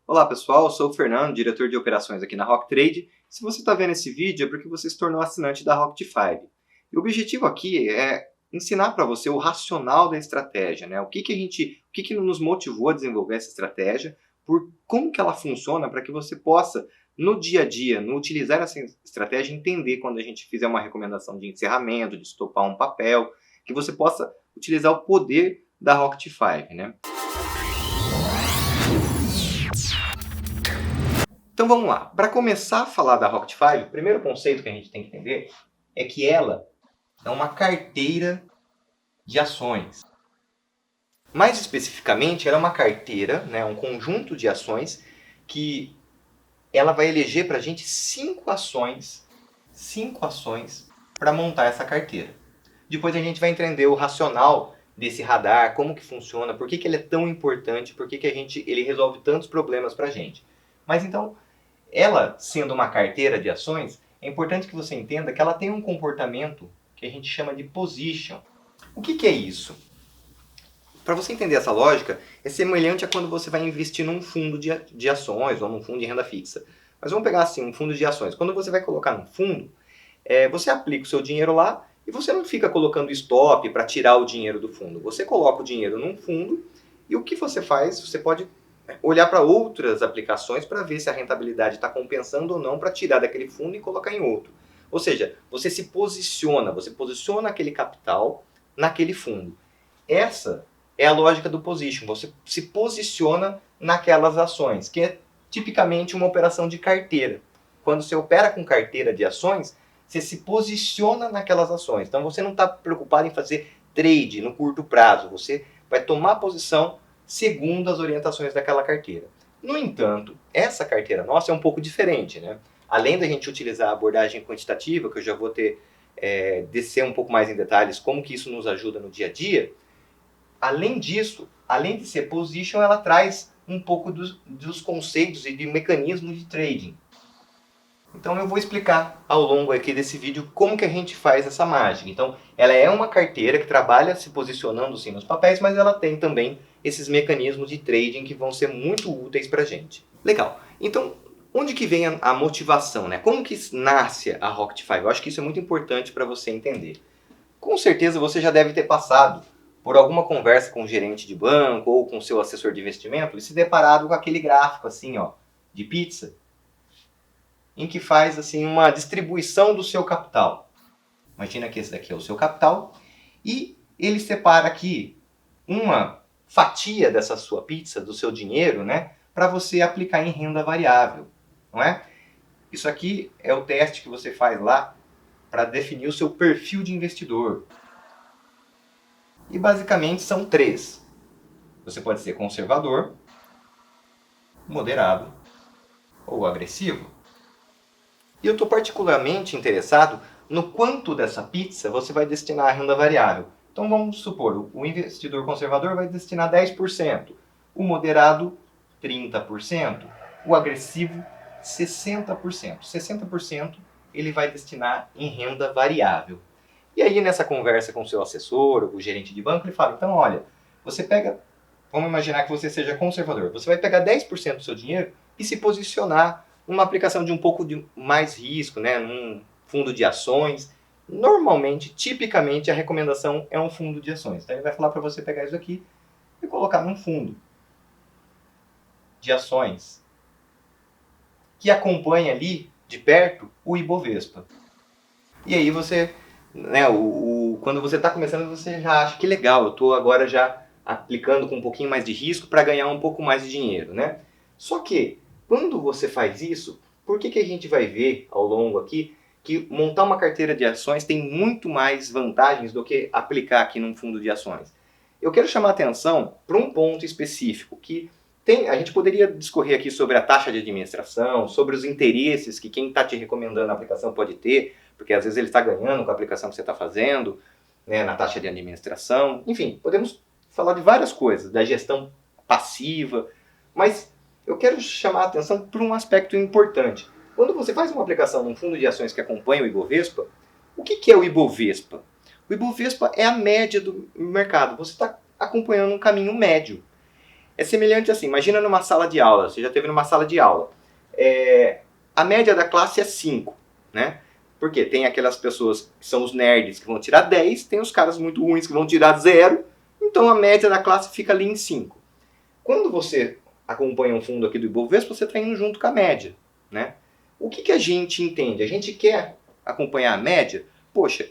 Olá pessoal, eu sou o Fernando, diretor de operações aqui na Rock Trade. Se você está vendo esse vídeo é porque você se tornou assinante da Rocket 5. E o objetivo aqui é ensinar para você o racional da estratégia, né? O que nos motivou a desenvolver essa estratégia, por como que ela funciona para que você possa, no dia a dia, no utilizar essa estratégia, entender quando a gente fizer uma recomendação de encerramento, de estopar um papel, que você possa utilizar o poder da Rocket 5, né? Então vamos lá. Para começar a falar da Rocket 5, o primeiro conceito que a gente tem que entender é que ela é uma carteira de ações. Mais especificamente, ela é uma carteira, né, um conjunto de ações que ela vai eleger para a gente 5 ações para montar essa carteira. Depois a gente vai entender o racional desse radar, como que funciona, por que ele é tão importante, por que ele resolve tantos problemas para a gente. Mas então, ela sendo uma carteira de ações, é importante que você entenda que ela tem um comportamento que a gente chama de position. O que é isso? Para você entender essa lógica, é semelhante a quando você vai investir num fundo de ações ou num fundo de renda fixa. Mas vamos pegar assim, um fundo de ações. Quando você vai colocar num fundo, você aplica o seu dinheiro lá e você não fica colocando stop para tirar o dinheiro do fundo. Você coloca o dinheiro num fundo e o que você faz, você pode olhar para outras aplicações para ver se a rentabilidade está compensando ou não para tirar daquele fundo e colocar em outro. Ou seja, você posiciona aquele capital naquele fundo. Essa é a lógica do position. Você se posiciona naquelas ações, que é tipicamente uma operação de carteira. Quando você opera com carteira de ações, você se posiciona naquelas ações. Então você não está preocupado em fazer trade no curto prazo. Você vai tomar posição segundo as orientações daquela carteira. No entanto, essa carteira nossa é um pouco diferente, né? Além da gente utilizar a abordagem quantitativa, que eu já vou descer um pouco mais em detalhes como que isso nos ajuda no dia a dia, além disso, além de ser position, ela traz um pouco dos conceitos e de mecanismos de trading. Então eu vou explicar ao longo aqui desse vídeo como que a gente faz essa mágica. Então ela é uma carteira que trabalha se posicionando sim nos papéis, mas ela tem também esses mecanismos de trading que vão ser muito úteis para a gente. Legal. Então onde que vem a motivação, né? Como que nasce a Rocket 5? Eu acho que isso é muito importante para você entender. Com certeza você já deve ter passado por alguma conversa com o gerente de banco ou com o seu assessor de investimento e se deparado com aquele gráfico assim, ó, de pizza, em que faz assim uma distribuição do seu capital. Imagina que esse daqui é o seu capital e ele separa aqui uma fatia dessa sua pizza, do seu dinheiro, né, para você aplicar em renda variável, não é? Isso aqui é o teste que você faz lá para definir o seu perfil de investidor. E basicamente são 3. Você pode ser conservador, moderado ou agressivo. E eu estou particularmente interessado no quanto dessa pizza você vai destinar à renda variável. Então vamos supor, o investidor conservador vai destinar 10%, o moderado 30%, o agressivo 60%. 60% ele vai destinar em renda variável. E aí nessa conversa com o seu assessor, ou o gerente de banco, ele fala, então olha, você pega, vamos imaginar que você seja conservador, você vai pegar 10% do seu dinheiro e se posicionar numa aplicação de um pouco de mais risco, né, num fundo de ações. Normalmente, tipicamente, a recomendação é um fundo de ações. Então ele vai falar para você pegar isso aqui e colocar num fundo de ações que acompanha ali, de perto, o Ibovespa. E aí você, né, quando você está começando, você já acha que legal, eu estou agora já aplicando com um pouquinho mais de risco para ganhar um pouco mais de dinheiro, né? Só que, quando você faz isso, por que a gente vai ver ao longo aqui que montar uma carteira de ações tem muito mais vantagens do que aplicar aqui num fundo de ações? Eu quero chamar a atenção para um ponto específico que a gente poderia discorrer aqui sobre a taxa de administração, sobre os interesses que quem está te recomendando a aplicação pode ter, porque às vezes ele está ganhando com a aplicação que você está fazendo, né, na taxa de administração. Enfim, podemos falar de várias coisas, da gestão passiva, mas eu quero chamar a atenção para um aspecto importante. Quando você faz uma aplicação num fundo de ações que acompanha o Ibovespa, o que é o Ibovespa? O Ibovespa é a média do mercado. Você está acompanhando um caminho médio. É semelhante assim, imagina numa sala de aula, você já esteve numa sala de aula. A média da classe é 5, né? Porque tem aquelas pessoas que são os nerds que vão tirar 10, tem os caras muito ruins que vão tirar 0, então a média da classe fica ali em 5. Quando você acompanha um fundo aqui do Ibovespa, você está indo junto com a média, né? O que a gente entende? A gente quer acompanhar a média? Poxa,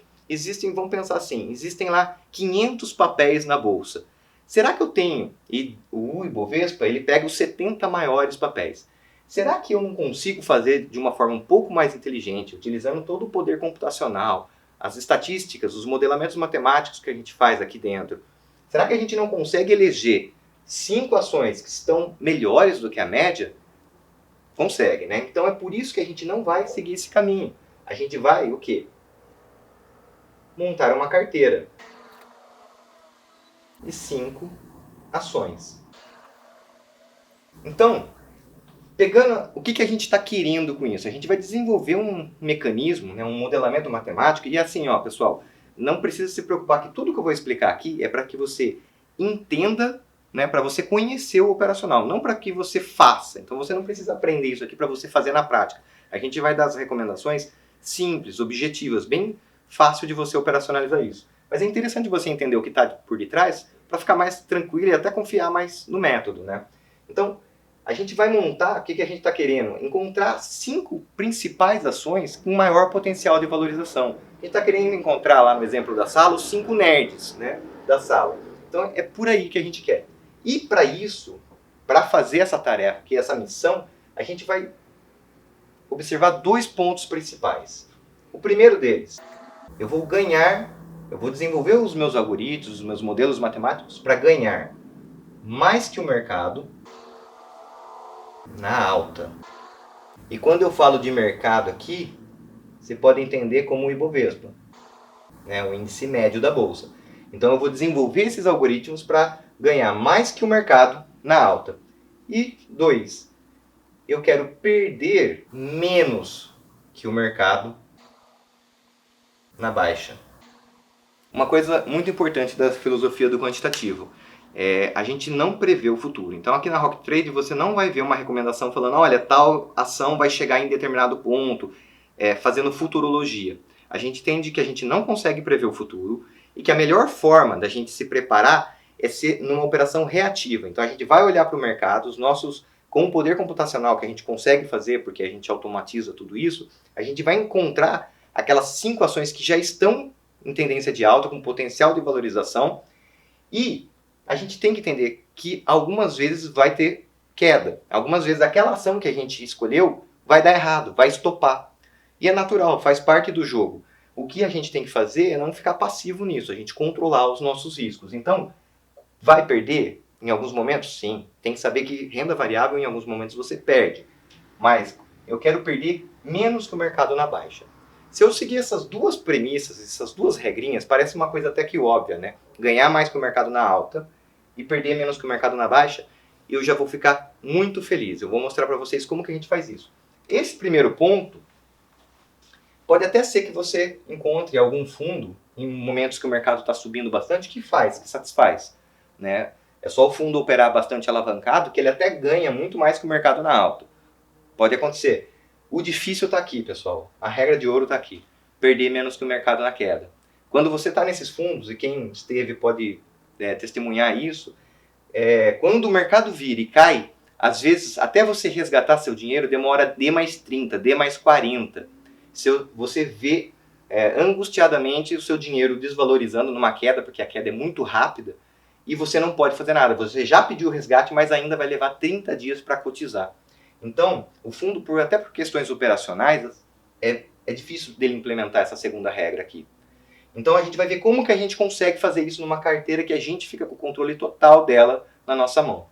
vamos pensar assim, existem lá 500 papéis na bolsa. Será que eu tenho, e o Ibovespa, ele pega os 70 maiores papéis. Será que eu não consigo fazer de uma forma um pouco mais inteligente, utilizando todo o poder computacional, as estatísticas, os modelamentos matemáticos que a gente faz aqui dentro? Será que a gente não consegue eleger 5 ações que estão melhores do que a média? Consegue, né? Então é por isso que a gente não vai seguir esse caminho. A gente vai, o quê? Montar uma carteira de 5 ações. Então, pegando o que a gente está querendo com isso? A gente vai desenvolver um mecanismo, né, um modelamento matemático, e assim, ó, pessoal, não precisa se preocupar que tudo que eu vou explicar aqui é para que você entenda, né, para você conhecer o operacional, não para que você faça. Então você não precisa aprender isso aqui para você fazer na prática. A gente vai dar as recomendações simples, objetivas, bem fácil de você operacionalizar isso. Mas é interessante você entender o que está por detrás para ficar mais tranquilo e até confiar mais no método, né? Então, a gente vai montar, o que a gente está querendo? Encontrar 5 principais ações com maior potencial de valorização. A gente está querendo encontrar lá no exemplo da sala os 5 nerds, né, da sala. Então é por aí que a gente quer. E para isso, para fazer essa tarefa, que é essa missão, a gente vai observar 2 pontos principais. O primeiro deles, eu vou desenvolver os meus algoritmos, os meus modelos matemáticos para ganhar mais que o mercado na alta. E quando eu falo de mercado aqui, você pode entender como o Ibovespa, né, o índice médio da bolsa. Então eu vou desenvolver esses algoritmos para ganhar mais que o mercado na alta. E 2, eu quero perder menos que o mercado na baixa. Uma coisa muito importante da filosofia do quantitativo é a gente não prevê o futuro. Então aqui na Rock Trade você não vai ver uma recomendação falando, olha, tal ação vai chegar em determinado ponto, fazendo futurologia. A gente entende que a gente não consegue prever o futuro e que a melhor forma da gente se preparar é ser numa operação reativa. Então a gente vai olhar para o mercado, com o poder computacional que a gente consegue fazer, porque a gente automatiza tudo isso, a gente vai encontrar aquelas 5 ações que já estão em tendência de alta, com potencial de valorização, e a gente tem que entender que algumas vezes vai ter queda. Algumas vezes aquela ação que a gente escolheu vai dar errado, vai estopar. E é natural, faz parte do jogo. O que a gente tem que fazer é não ficar passivo nisso, a gente controlar os nossos riscos. Então, vai perder? Em alguns momentos, sim. Tem que saber que renda variável, em alguns momentos, você perde. Mas eu quero perder menos que o mercado na baixa. Se eu seguir essas 2 premissas, essas 2 regrinhas, parece uma coisa até que óbvia, né? Ganhar mais que o mercado na alta e perder menos que o mercado na baixa, eu já vou ficar muito feliz. Eu vou mostrar para vocês como que a gente faz isso. Esse primeiro ponto, pode até ser que você encontre algum fundo, em momentos que o mercado está subindo bastante, que satisfaz, né? É só o fundo operar bastante alavancado que ele até ganha muito mais que o mercado na alta. Pode acontecer. O difícil está aqui, pessoal. A regra de ouro está aqui. Perder menos que o mercado na queda. Quando você está nesses fundos, e quem esteve pode testemunhar isso, quando o mercado vira e cai, às vezes até você resgatar seu dinheiro demora D mais 30, D mais 40. Você vê angustiadamente o seu dinheiro desvalorizando numa queda, porque a queda é muito rápida, e você não pode fazer nada. Você já pediu o resgate, mas ainda vai levar 30 dias para cotizar. Então, o fundo, até por questões operacionais, é difícil dele implementar essa segunda regra aqui. Então a gente vai ver como que a gente consegue fazer isso numa carteira que a gente fica com o controle total dela na nossa mão.